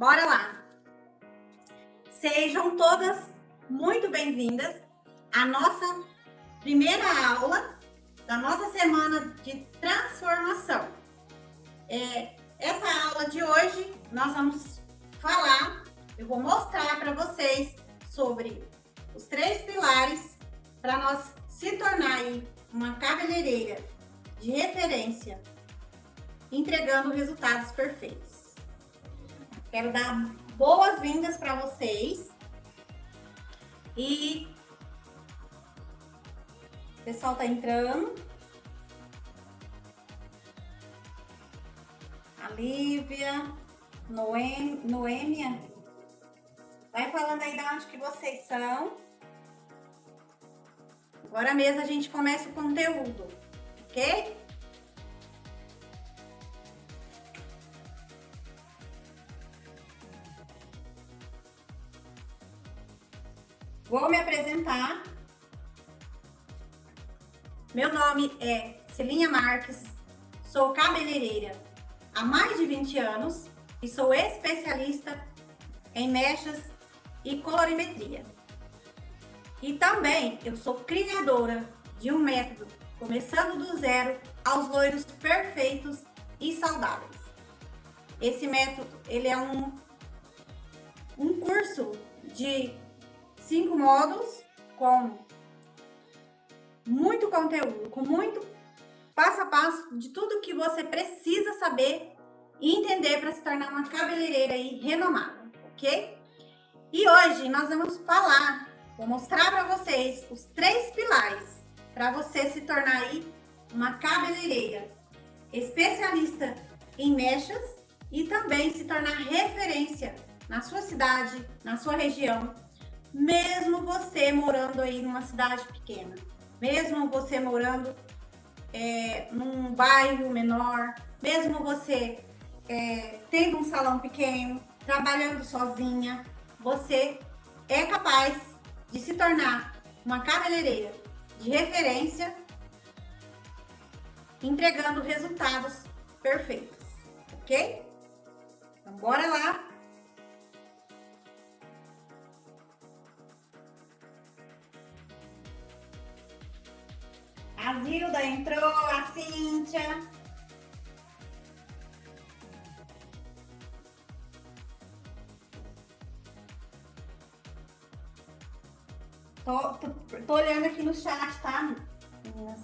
Bora lá! Sejam todas muito bem-vindas à nossa primeira aula da nossa semana de transformação. Essa aula de hoje nós vamos falar, eu vou mostrar para vocês sobre os 3 pilares para nós se tornar aí uma cabeleireira de referência, entregando resultados perfeitos. Quero dar boas-vindas para vocês e o pessoal tá entrando. A Lívia, Noêmia, vai falando aí de onde que vocês são. Agora mesmo a gente começa o conteúdo, ok? Vou me apresentar. Meu nome é Celinha Marques, sou cabeleireira há mais de 20 anos e sou especialista em mechas e colorimetria. E também eu sou criadora de um método, começando do zero, aos loiros perfeitos e saudáveis. Esse método, ele é um curso de 5 módulos com muito conteúdo, com muito passo a passo de tudo que você precisa saber e entender para se tornar uma cabeleireira aí renomada, ok? E hoje nós vamos vou mostrar para vocês os 3 pilares para você se tornar aí uma cabeleireira especialista em mechas e também se tornar referência na sua cidade, na sua região, mesmo você morando aí numa cidade pequena, mesmo você morando num bairro menor, mesmo você tendo um salão pequeno, trabalhando sozinha, você é capaz de se tornar uma cabeleireira de referência, entregando resultados perfeitos, ok? Então bora lá! A Zilda entrou, a Cíntia. Tô olhando aqui no chat, tá, meninas?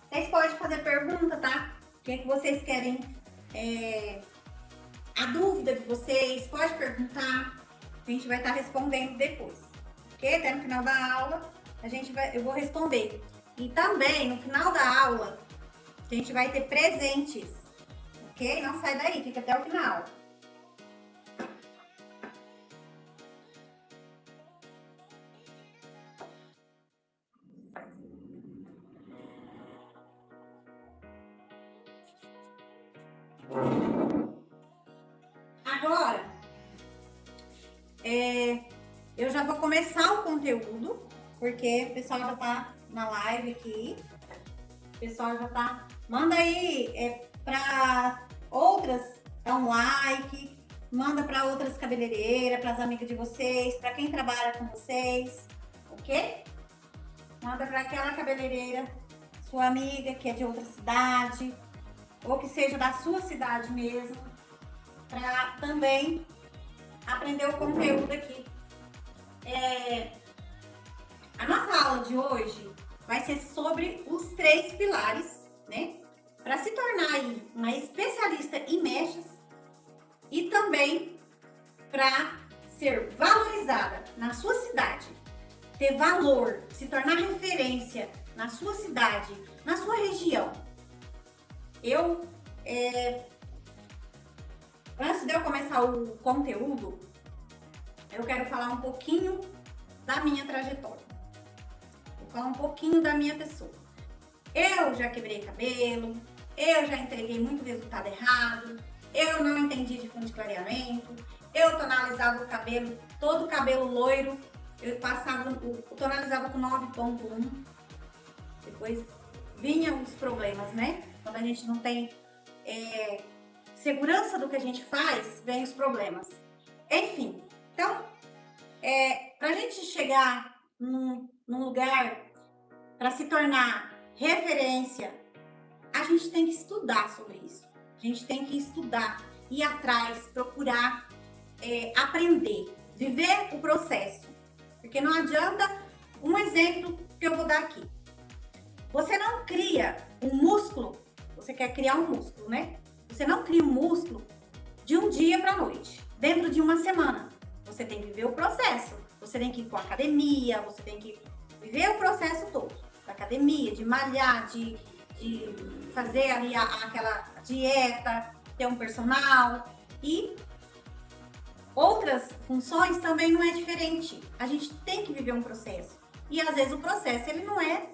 Vocês podem fazer pergunta, tá? O que vocês querem? A dúvida de vocês, pode perguntar. A gente vai estar respondendo depois, ok? Até no final da aula eu vou responder. E também no final da aula a gente vai ter presentes, ok? Não sai daí, fica até o final. Agora, eu já vou começar o conteúdo, porque o pessoal já tá na live aqui. O pessoal já tá... Manda aí para outras, dá um like, manda para outras cabeleireiras, para as amigas de vocês, para quem trabalha com vocês, ok? Manda para aquela cabeleireira, sua amiga que é de outra cidade, ou que seja da sua cidade mesmo, para também aprender o conteúdo aqui. A nossa aula de hoje vai ser sobre os 3 pilares, né? Para se tornar aí uma especialista em mechas e também para ser valorizada na sua cidade, ter valor, se tornar referência na sua cidade, na sua região. Antes de eu começar o conteúdo, eu quero falar um pouquinho da minha trajetória. Vou falar um pouquinho da minha pessoa. Eu já quebrei cabelo, eu já entreguei muito resultado errado, eu não entendi de fundo de clareamento, eu tonalizava o cabelo, todo o cabelo loiro, eu tonalizava com 9.1, depois vinham os problemas, né? Quando a gente não tem segurança do que a gente faz, vem os problemas. Enfim, então, para a gente chegar num lugar para se tornar referência, a gente tem que estudar sobre isso. A gente tem que estudar, ir atrás, procurar aprender, viver o processo. Porque não adianta, um exemplo que eu vou dar aqui. Você não cria um músculo, você quer criar um músculo, né? Você não cria um músculo de um dia para a noite, dentro de uma semana. Você tem que viver o processo. Você tem que ir para a academia, você tem que viver o processo todo. Da academia, de malhar, de fazer ali aquela dieta, ter um personal e outras funções também não é diferente. A gente tem que viver um processo. E às vezes o processo ele não é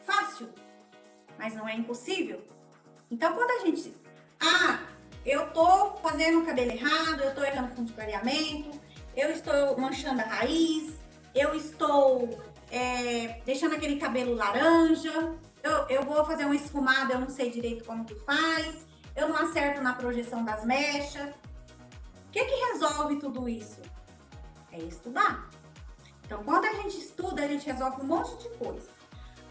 fácil, mas não é impossível. Então quando a gente... eu tô fazendo o cabelo errado, eu tô errando fundo de clareamento, eu estou manchando a raiz, eu estou deixando aquele cabelo laranja, eu vou fazer uma esfumada, eu não sei direito como que faz, eu não acerto na projeção das mechas. O que resolve tudo isso? É estudar. Então, quando a gente estuda, a gente resolve um monte de coisa.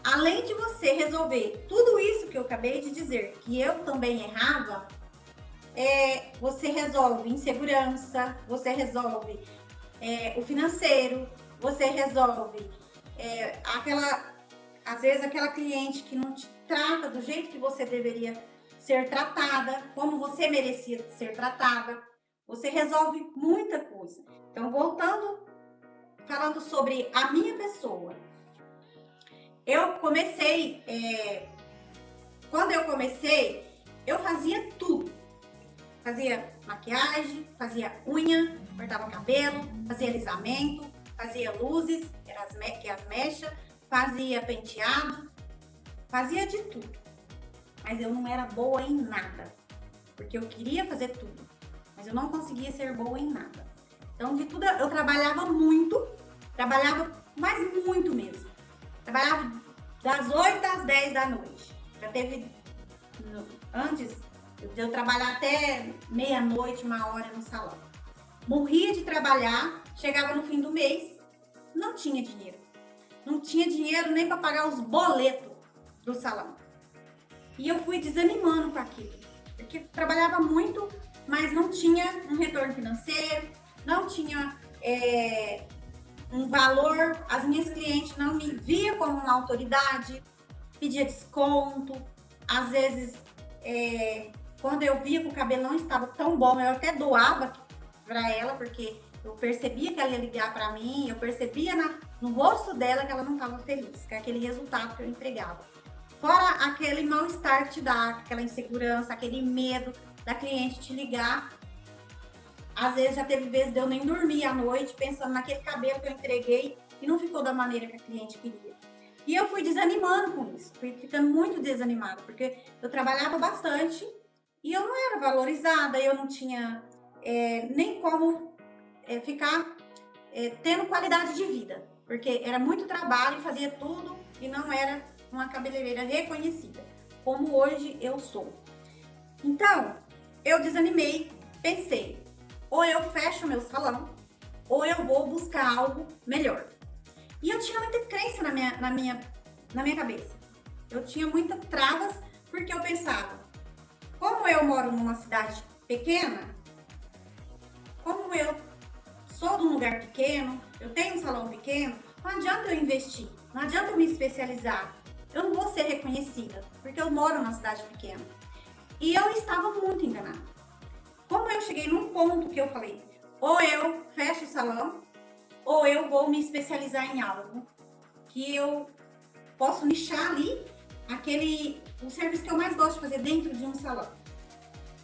Além de você resolver tudo isso que eu acabei de dizer, que eu também errava, você resolve insegurança, você resolve o financeiro, você resolve às vezes aquela cliente que não te trata do jeito que você deveria ser tratada, como você merecia ser tratada. Você resolve muita coisa. Então, falando sobre a minha pessoa. Eu comecei, quando eu comecei, eu fazia tudo. Fazia maquiagem, fazia unha, cortava cabelo, fazia alisamento, fazia luzes, que é as mechas, fazia penteado, fazia de tudo. Mas eu não era boa em nada, porque eu queria fazer tudo, mas eu não conseguia ser boa em nada. Então, de tudo, eu trabalhava muito, mas muito mesmo. Trabalhava das 8 às 10 da noite. Já teve, antes de eu trabalhar até meia-noite, 1 hora no salão. Morria de trabalhar, chegava no fim do mês, não tinha dinheiro. Não tinha dinheiro nem para pagar os boletos do salão. E eu fui desanimando com aquilo, porque trabalhava muito, mas não tinha um retorno financeiro, não tinha um valor. As minhas clientes não me via como uma autoridade, pedia desconto. Às vezes, quando eu via que o cabelo não estava tão bom, eu até doava para ela, porque eu percebia que ela ia ligar para mim, eu percebia no rosto dela que ela não estava feliz com aquele resultado que eu entregava. Fora aquele mal-estar que te dá, aquela insegurança, aquele medo da cliente te ligar. Às vezes já teve vezes de eu nem dormir à noite pensando naquele cabelo que eu entreguei e não ficou da maneira que a cliente queria. E eu fui desanimando com isso, fui ficando muito desanimada, porque eu trabalhava bastante e eu não era valorizada, eu não tinha nem como ficar tendo qualidade de vida, porque era muito trabalho e fazia tudo e não era uma cabeleireira reconhecida, como hoje eu sou. Então, eu desanimei, pensei, ou eu fecho meu salão, ou eu vou buscar algo melhor. E eu tinha muita crença na minha cabeça. Eu tinha muitas travas, porque eu pensava, como eu moro numa cidade pequena, como eu sou de um lugar pequeno, eu tenho um salão pequeno, não adianta eu investir, não adianta eu me especializar. Eu não vou ser reconhecida, porque eu moro numa cidade pequena. E eu estava muito enganada. Como eu cheguei num ponto que eu falei, ou eu fecho o salão, ou eu vou me especializar em algo que eu posso nichar ali o serviço que eu mais gosto de fazer dentro de um salão.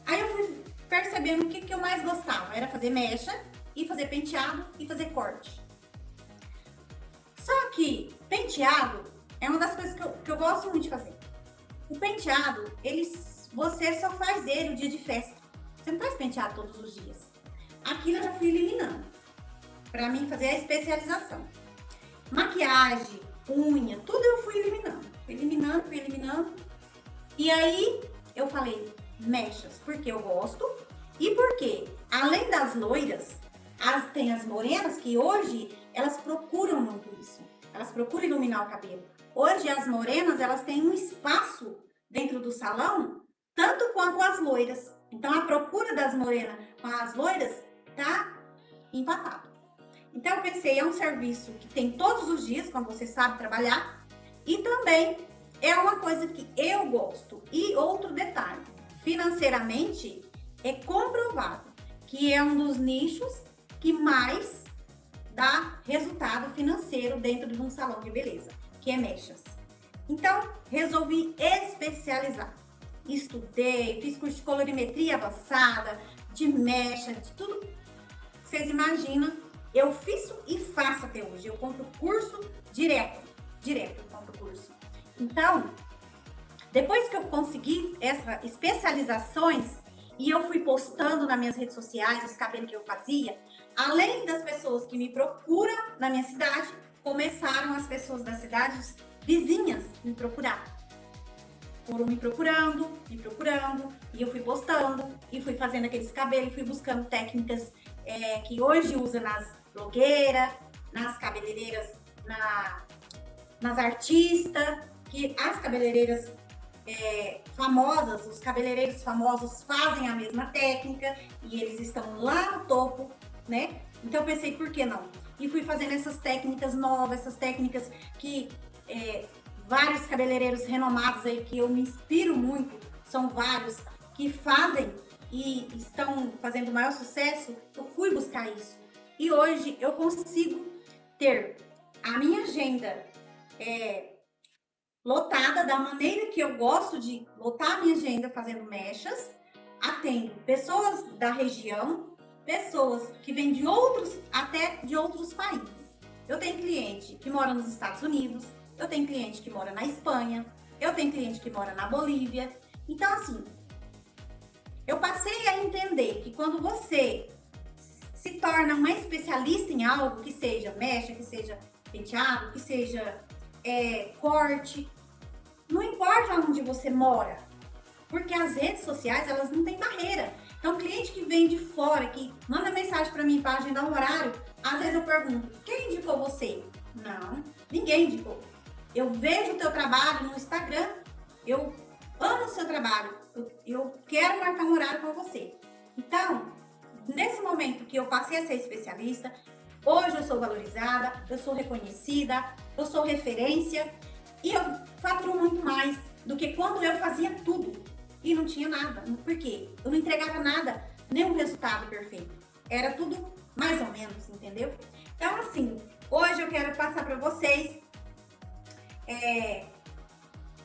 Aí eu fui percebendo o que eu mais gostava, era fazer mecha, e fazer penteado e fazer corte. Só que penteado é uma das coisas que eu gosto muito de fazer. O penteado, você só faz ele o dia de festa. Você não faz penteado todos os dias. Aquilo eu já fui eliminando, pra mim fazer a especialização. Maquiagem, unha, tudo eu fui eliminando. Fui eliminando. E aí eu falei, mechas, porque eu gosto e porque, além das loiras, tem as morenas que hoje elas procuram muito isso. Elas procuram iluminar o cabelo. Hoje as morenas, elas têm um espaço dentro do salão, tanto quanto as loiras. Então a procura das morenas com as loiras tá empatado. Então eu pensei, é um serviço que tem todos os dias, quando você sabe trabalhar, e também é uma coisa que eu gosto. E outro detalhe, financeiramente é comprovado que é um dos nichos que mais dá resultado financeiro dentro de um salão de beleza, que é mechas. Então, resolvi especializar. Estudei, fiz curso de colorimetria avançada, de mecha, de tudo que vocês imaginam. Eu fiz e faço até hoje. Eu compro curso direto eu compro curso. Então, depois que eu consegui essas especializações e eu fui postando nas minhas redes sociais os cabelos que eu fazia, além das pessoas que me procuram na minha cidade, começaram as pessoas das cidades vizinhas me procurar. Foram me procurando, e eu fui postando, e fui fazendo aqueles cabelos, fui buscando técnicas que hoje usa nas blogueiras, nas cabeleireiras, nas artistas, que as cabeleireiras famosas, os cabeleireiros famosos fazem a mesma técnica, e eles estão lá no topo, né? Então eu pensei, por que não? E fui fazendo essas técnicas novas, essas técnicas que vários cabeleireiros renomados aí, que eu me inspiro muito, são vários que fazem e estão fazendo o maior sucesso. Eu fui buscar isso. E hoje eu consigo ter a minha agenda lotada da maneira que eu gosto de lotar a minha agenda fazendo mechas. Atendo pessoas da região, pessoas que vêm de outros, até de outros países. Eu tenho cliente que mora nos Estados Unidos, eu tenho cliente que mora na Espanha, eu tenho cliente que mora na Bolívia. Então, assim, eu passei a entender que quando você se torna uma especialista em algo, que seja mecha, que seja penteado, que seja corte, não importa onde você mora, porque as redes sociais, elas não têm barreira. Então, cliente que vem de fora, que manda mensagem para mim para agendar um horário, às vezes eu pergunto, quem indicou você? Não, ninguém indicou. Eu vejo o teu trabalho no Instagram, eu amo o seu trabalho, eu quero marcar um horário com você. Então, nesse momento que eu passei a ser especialista, hoje eu sou valorizada, eu sou reconhecida, eu sou referência e eu faturo muito mais do que quando eu fazia tudo e não tinha nada. Por quê? Eu não entregava nada, nenhum resultado perfeito. Era tudo mais ou menos, entendeu? Então, assim, hoje eu quero passar para vocês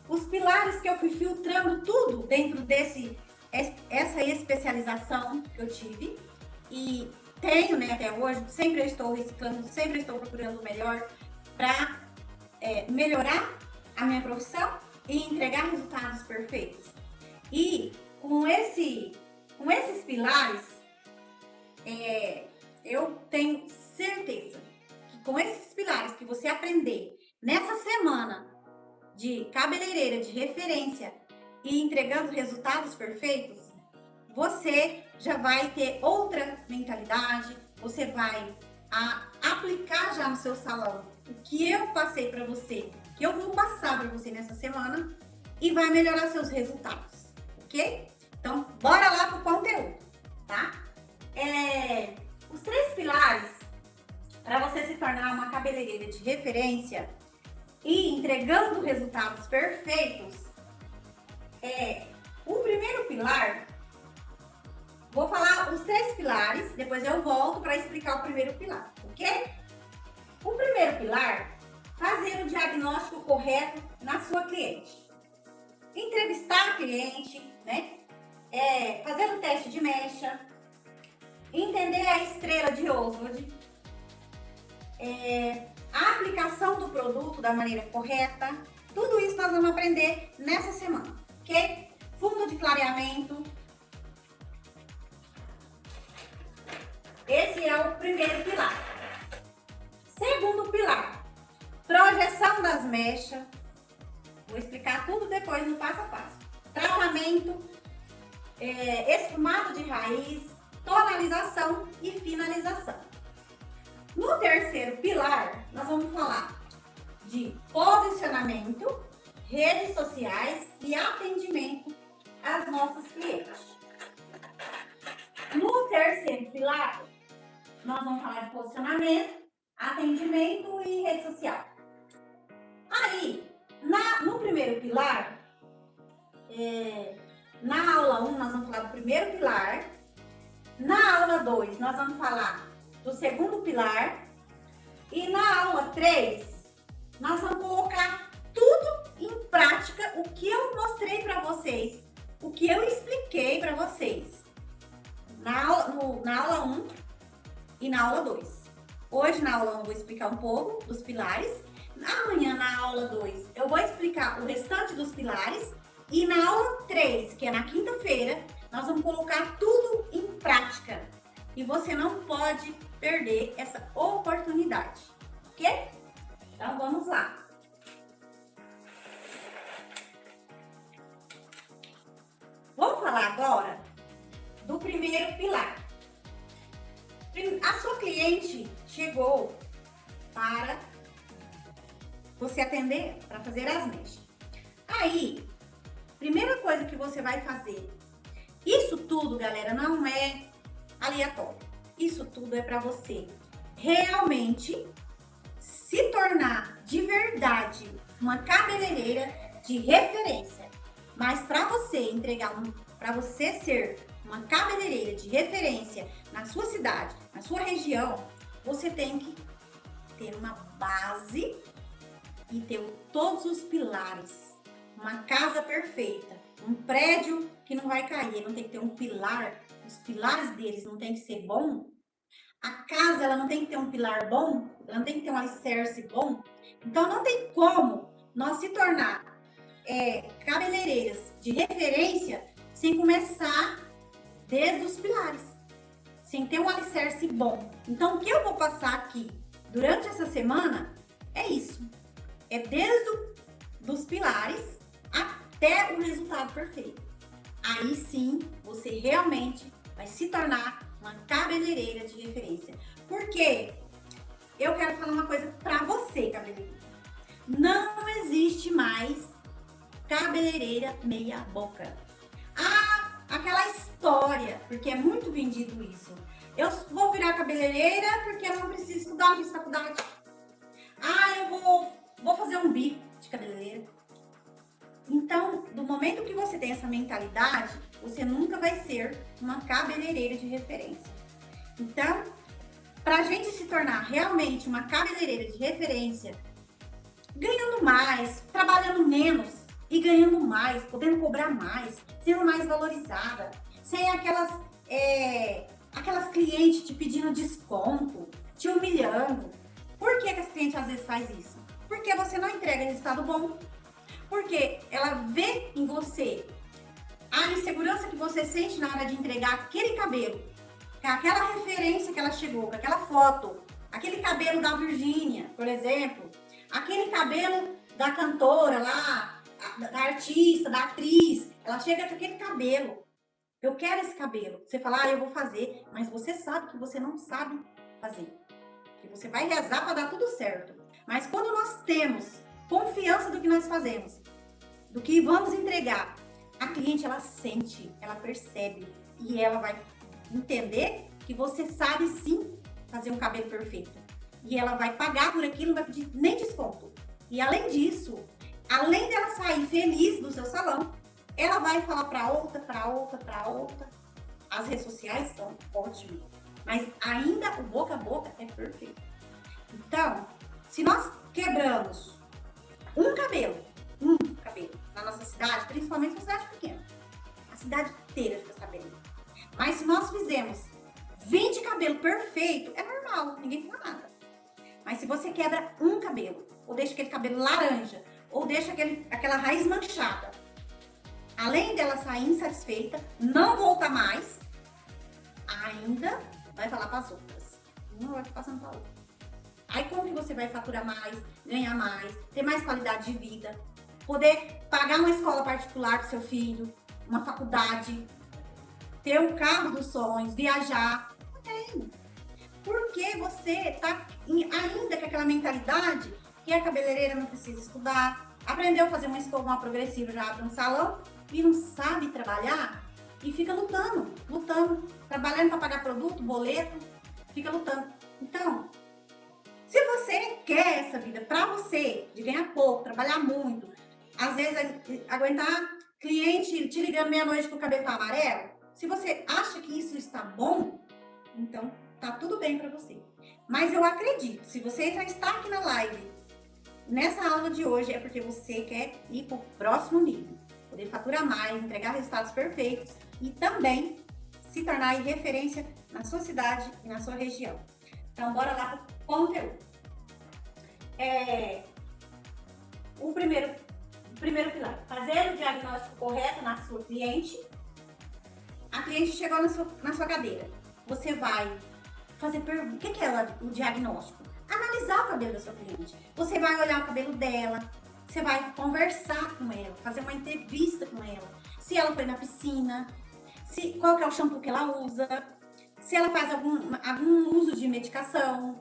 os pilares que eu fui filtrando tudo dentro essa especialização que eu tive e tenho, né, até hoje. Sempre eu estou reciclando, sempre eu estou procurando o melhor para melhorar a minha profissão e entregar resultados perfeitos. E com esses pilares, eu tenho certeza que com esses pilares que você aprender nessa semana de cabeleireira de referência e entregando resultados perfeitos, você já vai ter outra mentalidade, você vai aplicar já no seu salão o que eu passei para você, que eu vou passar para você nessa semana e vai melhorar seus resultados, ok? Então, bora lá pro conteúdo, tá? Os 3 pilares para você se tornar uma cabeleireira de referência e entregando resultados perfeitos o primeiro pilar. Vou falar os 3 pilares, depois eu volto para explicar o primeiro pilar, ok? O primeiro pilar, fazer o diagnóstico correto na sua cliente. Entrevistar a cliente, né? Fazer o teste de mecha, entender a estrela de Oswald, a aplicação do produto da maneira correta. Tudo isso nós vamos aprender nessa semana, ok? Fundo de clareamento. Esse é o primeiro pilar. Segundo pilar, projeção das mechas. Vou explicar tudo depois no passo a passo. Tratamento esfumado de raiz, tonalização e finalização. No terceiro pilar, nós vamos falar de posicionamento, redes sociais e atendimento às nossas clientes. No terceiro pilar, nós vamos falar de posicionamento, atendimento e rede social. Aí, no primeiro pilar, na aula 1, nós vamos falar do primeiro pilar. Na aula 2, nós vamos falar do segundo pilar. E na aula 3, nós vamos colocar tudo em prática, o que eu mostrei para vocês, o que eu expliquei para vocês na aula 1 e na aula 2. Hoje, na aula 1, eu vou explicar um pouco dos pilares. Amanhã, na aula 2, eu vou explicar o restante dos pilares. E na aula 3, que é na quinta-feira, nós vamos colocar tudo em prática. E você não pode perder essa oportunidade, ok? Então, vamos lá. Vamos falar agora do primeiro pilar. A sua cliente chegou para você atender, para fazer as mechas. Aí, primeira coisa que você vai fazer, isso tudo, galera, não é aleatório. Isso tudo é para você realmente se tornar de verdade uma cabeleireira de referência. Mas para você entregar, para você ser uma cabeleireira de referência na sua cidade, na sua região, você tem que ter uma base e ter todos os pilares. Uma casa perfeita, um prédio que não vai cair, não tem que ter um pilar, os pilares deles não tem que ser bom. A casa, ela não tem que ter um pilar bom, ela não tem que ter um alicerce bom. Então, não tem como nós se tornar cabeleireiras de referência sem começar desde os pilares, sem ter um alicerce bom. Então, o que eu vou passar aqui durante essa semana é isso. É desde os pilares até o resultado perfeito. Aí sim, você realmente vai se tornar uma cabeleireira de referência. Porque eu quero falar uma coisa pra você, cabeleireira. Não existe mais cabeleireira meia boca. Aquela história, porque é muito vendido isso. Eu vou virar cabeleireira porque eu não preciso estudar, não preciso faculdade. Eu vou fazer um bico de cabeleireira. Então, do momento que você tem essa mentalidade, você nunca vai ser uma cabeleireira de referência. Então, pra gente se tornar realmente uma cabeleireira de referência, ganhando mais, trabalhando menos e ganhando mais, podendo cobrar mais, sendo mais valorizada, sem aquelas clientes te pedindo desconto, te humilhando. Por que as clientes às vezes faz isso? Porque você não entrega resultado bom. Porque ela vê em você a insegurança que você sente na hora de entregar aquele cabelo, com aquela referência que ela chegou, com aquela foto, aquele cabelo da Virgínia, por exemplo, aquele cabelo da cantora lá, da artista, da atriz, ela chega com aquele cabelo. Eu quero esse cabelo. Você fala, eu vou fazer, mas você sabe que você não sabe fazer. Que você vai rezar para dar tudo certo. Mas quando nós temos confiança do que nós fazemos, do que vamos entregar, a cliente, ela sente, ela percebe e ela vai entender que você sabe sim fazer um cabelo perfeito. E ela vai pagar por aquilo, não vai pedir nem desconto. E além disso, além dela sair feliz do seu salão, ela vai falar para outra. As redes sociais são ótimas, mas ainda o boca a boca é perfeito. Então, se nós quebramos um cabelo na nossa cidade, principalmente na cidade pequena, a cidade inteira fica sabendo. Mas se nós fizermos 20 cabelos perfeitos, é normal, ninguém fala nada. Mas se você quebra um cabelo, ou deixa aquele cabelo laranja, ou deixa aquela raiz manchada, além dela sair insatisfeita, não volta mais, ainda vai falar para as outras. Não vai ficar passando para outra. Aí como que você vai faturar mais, ganhar mais, ter mais qualidade de vida, poder pagar uma escola particular para seu filho, uma faculdade, ter o carro dos sonhos, viajar. Não tem. Porque você tá ainda com aquela mentalidade que a cabeleireira não precisa estudar, aprendeu a fazer uma escova, uma progressiva, já abre um salão e não sabe trabalhar e fica lutando, trabalhando para pagar produto, boleto, fica lutando. Então, se você quer essa vida para você, de ganhar pouco, trabalhar muito, às vezes aguentar cliente te ligando meia-noite com o cabelo tá amarelo, se você acha que isso está bom, então tá tudo bem para você. Mas eu acredito, se você já está aqui na live, nessa aula de hoje, é porque você quer ir para o próximo nível, poder faturar mais, entregar resultados perfeitos e também se tornar referência na sua cidade e na sua região. Então, bora lá para o conteúdo. O primeiro pilar, fazer o diagnóstico correto na sua cliente. A cliente chegou na sua cadeira. Você vai fazer pergunta. O que é o diagnóstico? Analisar o cabelo da sua cliente. Você vai olhar o cabelo dela, você vai conversar com ela, fazer uma entrevista com ela. Se ela foi na piscina, qual que é o shampoo que ela usa, se ela faz algum uso de medicação,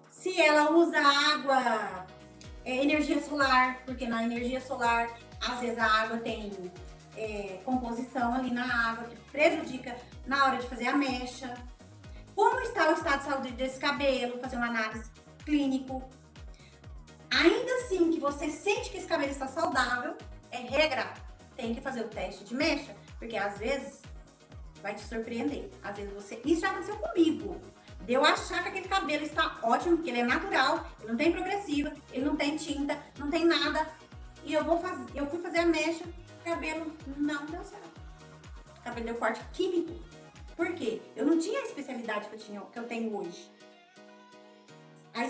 se ela usa água, energia solar, porque na energia solar, às vezes a água tem composição ali na água que prejudica na hora de fazer a mecha. Como está o estado de saúde desse cabelo, fazer uma análise clínico. Ainda assim que você sente que esse cabelo está saudável, é regra, tem que fazer o teste de mecha, porque às vezes vai te surpreender. Às vezes isso já aconteceu comigo. De eu achar que aquele cabelo está ótimo, porque ele é natural, ele não tem progressiva, ele não tem tinta, não tem nada. E eu fui fazer a mecha, o cabelo não deu certo. O cabelo deu corte químico. Por quê? Eu não tinha a especialidade que eu tenho hoje. Aí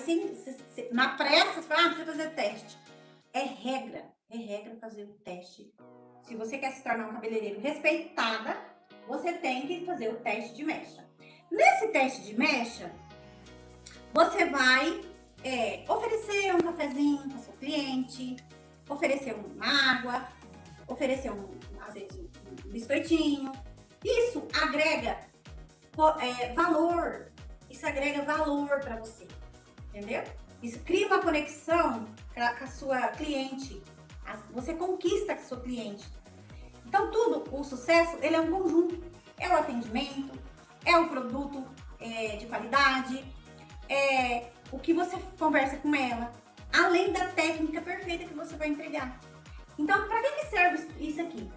na pressa, você fala, precisa fazer teste. É regra fazer o teste. Se você quer se tornar um cabeleireiro respeitada, você tem que fazer o teste de mecha. Nesse teste de mecha, você vai oferecer um cafezinho para seu cliente, oferecer uma água, oferecer às vezes um biscoitinho. Isso agrega valor. Isso agrega valor para você, entendeu? Isso cria uma conexão com a sua cliente. Você conquista com a sua cliente. Então, o sucesso, ele é um conjunto. É o atendimento, é o produto de qualidade, é o que você conversa com ela, além da técnica perfeita que você vai entregar. Então, para que serve isso aqui?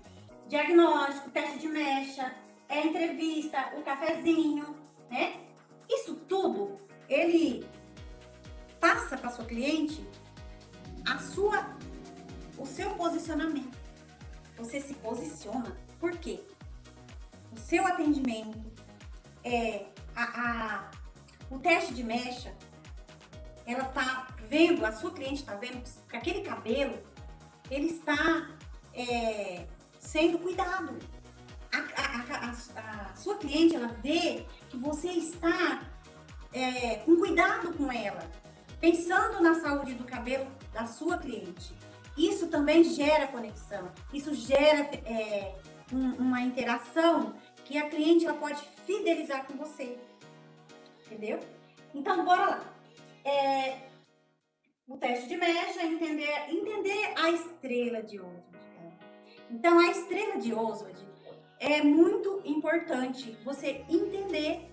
Diagnóstico, teste de mecha, entrevista, o cafezinho, né? Isso tudo, ele passa para sua cliente o seu posicionamento. Você se posiciona. Por quê? O seu atendimento, o teste de mecha, ela tá vendo, a sua cliente está vendo que aquele cabelo, ele está sendo cuidado. A sua cliente, ela vê que você está com cuidado com ela, pensando na saúde do cabelo da sua cliente. Isso também gera conexão, isso gera uma interação que a cliente ela pode fidelizar com você, entendeu? Então, bora lá. O teste de mecha, entender a estrela de Oswald. Então, a estrela de Oswald é muito importante você entender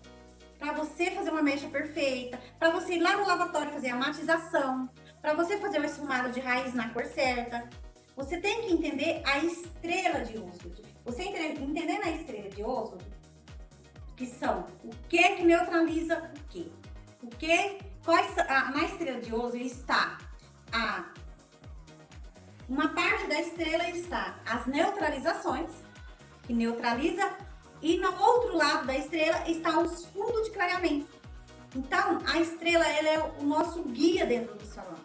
para você fazer uma mecha perfeita, para você ir lá no lavatório fazer a matização, para você fazer o esfumado de raiz na cor certa. Você tem que entender a estrela de Oswald. Você entendendo a estrela de Oswald, que são o que neutraliza o quê? Na estrela de Oswald está uma parte da estrela está as neutralizações, que neutraliza, e no outro lado da estrela está os fundos de clareamento. Então, a estrela ela é o nosso guia dentro do salão.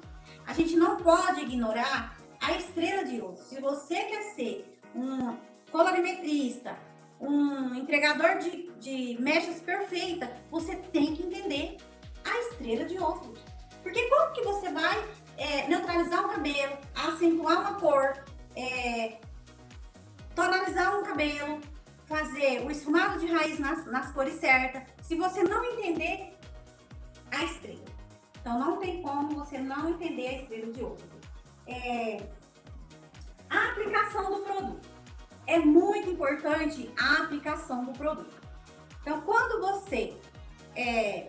A gente não pode ignorar a estrela de Oswald. Se você quer ser um colorimetrista, um entregador de mechas perfeita, você tem que entender a estrela de Oswald. Porque como que você vai neutralizar o cabelo, acentuar uma cor, tonalizar um cabelo, fazer o esfumado de raiz nas cores certas, se você não entender a estrela. Então, não tem como você não entender a estrela de ouro. A aplicação do produto. É muito importante a aplicação do produto. Então, quando você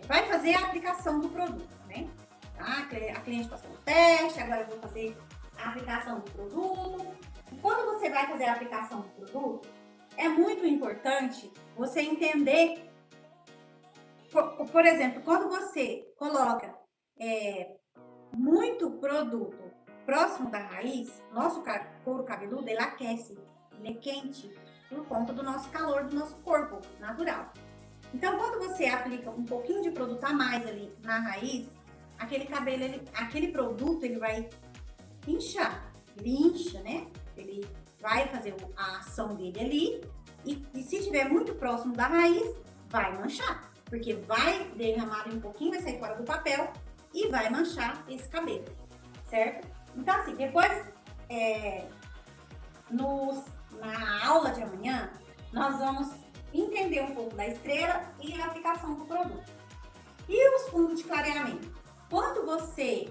vai fazer a aplicação do produto, né? Tá? A cliente passou no teste, agora eu vou fazer a aplicação do produto. E quando você vai fazer a aplicação do produto, é muito importante você entender, por exemplo, quando você coloca muito produto próximo da raiz, nosso couro cabeludo, ele aquece, ele é quente por conta do nosso calor do nosso corpo natural. Então, quando você aplica um pouquinho de produto a mais ali na raiz, aquele cabelo, aquele produto, ele vai inchar. Ele incha, né? Ele vai fazer a ação dele ali. E se estiver muito próximo da raiz, vai manchar. Porque vai derramar um pouquinho, vai sair fora do papel e vai manchar esse cabelo, certo? Então, assim, depois, na aula de amanhã, nós vamos entender um pouco da estrela e a aplicação do produto. E os fundos de clareamento? Quando você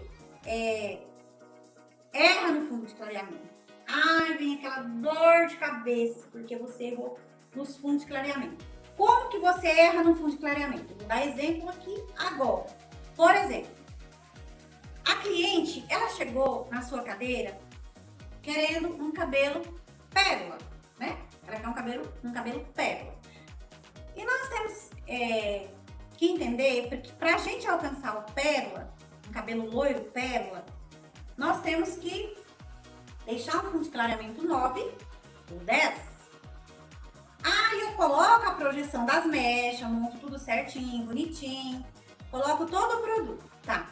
erra no fundo de clareamento, vem aquela dor de cabeça porque você errou nos fundos de clareamento. Como que você erra no fundo de clareamento? Vou dar exemplo aqui agora. Por exemplo, a cliente, ela chegou na sua cadeira querendo um cabelo pérola, né? Ela quer um cabelo pérola. E nós temos que entender que para a gente alcançar o pérola, um cabelo loiro pérola, nós temos que deixar um fundo de clareamento 9 ou 10. Aí eu coloco a projeção das mechas, monto tudo certinho, bonitinho, coloco todo o produto, tá?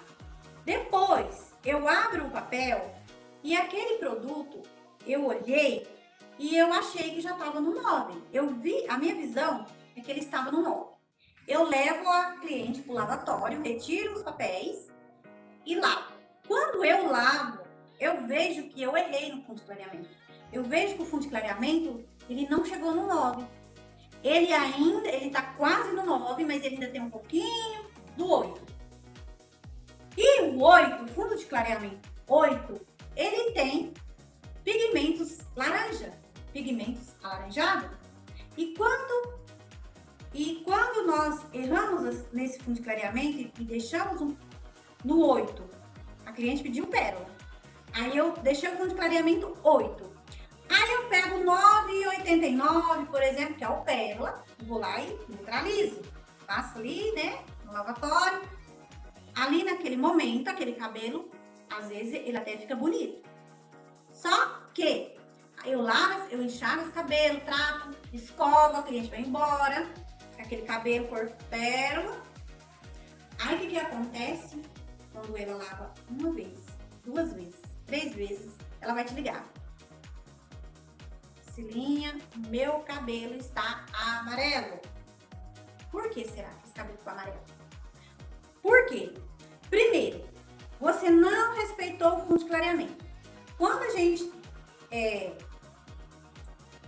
Depois eu abro o papel e aquele produto eu olhei e eu achei que já estava no 9. A minha visão é que ele estava no 9. Eu levo a cliente para o lavatório, retiro os papéis e lavo. Quando eu lavo, eu vejo que eu errei no fundo de clareamento. Eu vejo que o fundo de clareamento, ele não chegou no 9. Ele tá quase no 9, mas ele ainda tem um pouquinho do 8. E o 8, o fundo de clareamento 8, ele tem pigmentos laranja, pigmentos alaranjados. E quando nós erramos nesse fundo de clareamento e deixamos no 8, a cliente pediu pérola. Aí eu deixei o fundo de clareamento 8. Aí eu pego 9,89, por exemplo, que é o pérola, vou lá e neutralizo. Passo ali, né, no lavatório. Ali naquele momento, aquele cabelo, às vezes ele até fica bonito. Só que eu enxago esse cabelo, trato, escovo, a cliente vai embora, aquele cabelo cor pérola. Aí o que acontece? Quando ela lava uma vez, 2 vezes, 3 vezes, ela vai te ligar. Cilinha, meu cabelo está amarelo. Por que será que esse cabelo ficou amarelo? Por quê? Primeiro, você não respeitou o fundo de clareamento. Quando a gente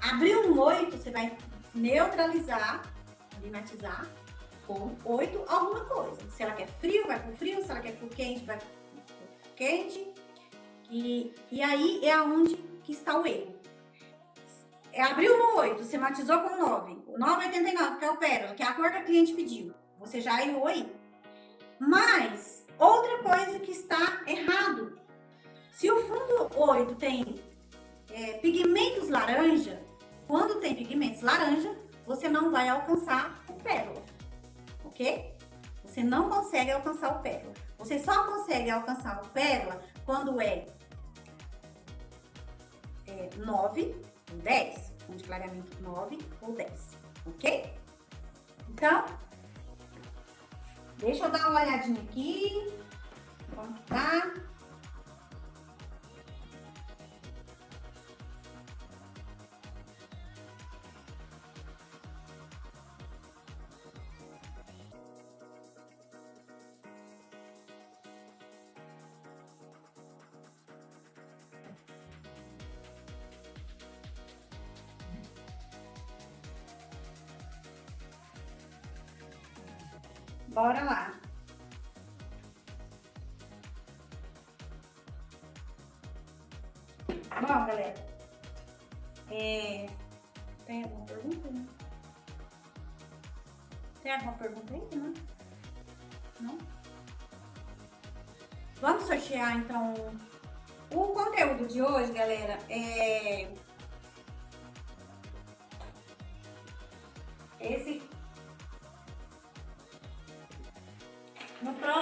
abrir um 8, você vai neutralizar, climatizar com 8 alguma coisa. Se ela quer frio, vai pro frio. Se ela quer pro quente, vai pro quente. E aí é aonde que está o erro. Abriu no 8, você matizou com 9. O 9,89, que é o pérola, que é a cor que a cliente pediu. Você já errou aí. Mas, outra coisa que está errado. Se o fundo 8 tem pigmentos laranja, quando tem pigmentos laranja, você não vai alcançar o pérola, ok? Você não consegue alcançar o pérola. Você só consegue alcançar o pérola quando é 9 ou 10, fundo de clareamento 9 ou 10, ok? Então, deixa eu dar uma olhadinha aqui, como tá? Bora lá. Bom, galera, tem alguma pergunta? Né? Tem alguma pergunta aí, né? Não? Vamos sortear, então, o conteúdo de hoje, galera,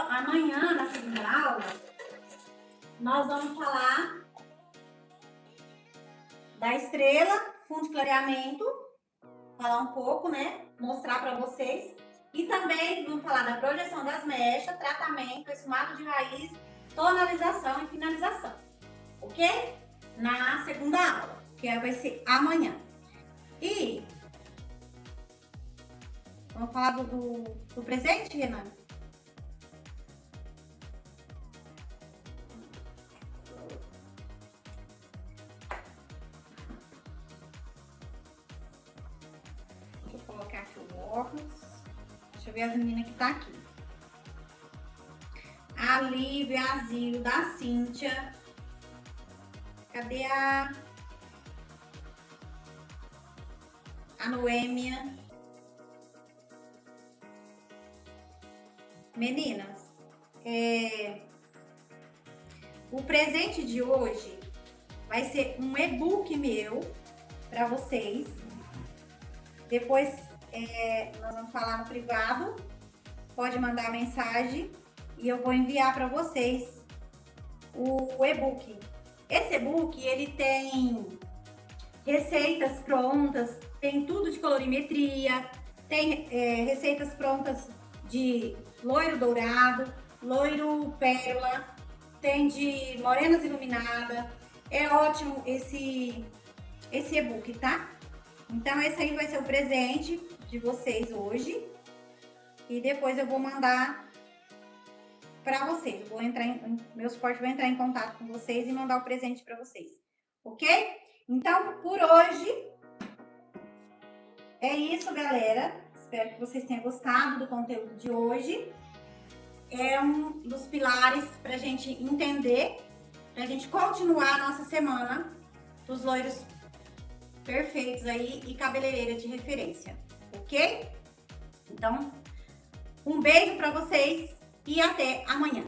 amanhã, na segunda aula, nós vamos falar da estrela, fundo de clareamento, falar um pouco, né? Mostrar para vocês. E também vamos falar da projeção das mechas, tratamento, esfumado de raiz, tonalização e finalização. Ok? Na segunda aula, que vai ser amanhã. E vamos falar do presente, Renan? Deixa eu colocar aqui o óculos. Deixa eu ver as meninas que tá aqui. A Lívia, a Zilda, a Cíntia. Cadê a Noêmia? Meninas, o presente de hoje vai ser um e-book meu para vocês. Depois nós vamos falar no privado. Pode mandar mensagem e eu vou enviar para vocês o e-book. Esse e-book, ele tem receitas prontas, tem tudo de colorimetria, tem receitas prontas de loiro dourado, loiro pérola, tem de morenas iluminada. É ótimo esse e-book, tá? Então esse aí vai ser o presente de vocês hoje. E depois eu vou mandar para vocês. Eu vou meu suporte vai entrar em contato com vocês e mandar o presente para vocês. Ok? Então, por hoje é isso, galera. Espero que vocês tenham gostado do conteúdo de hoje. É um dos pilares para a gente entender, para a gente continuar a nossa semana dos loiros perfeitos aí e cabeleireira de referência, ok? Então, um beijo para vocês e até amanhã.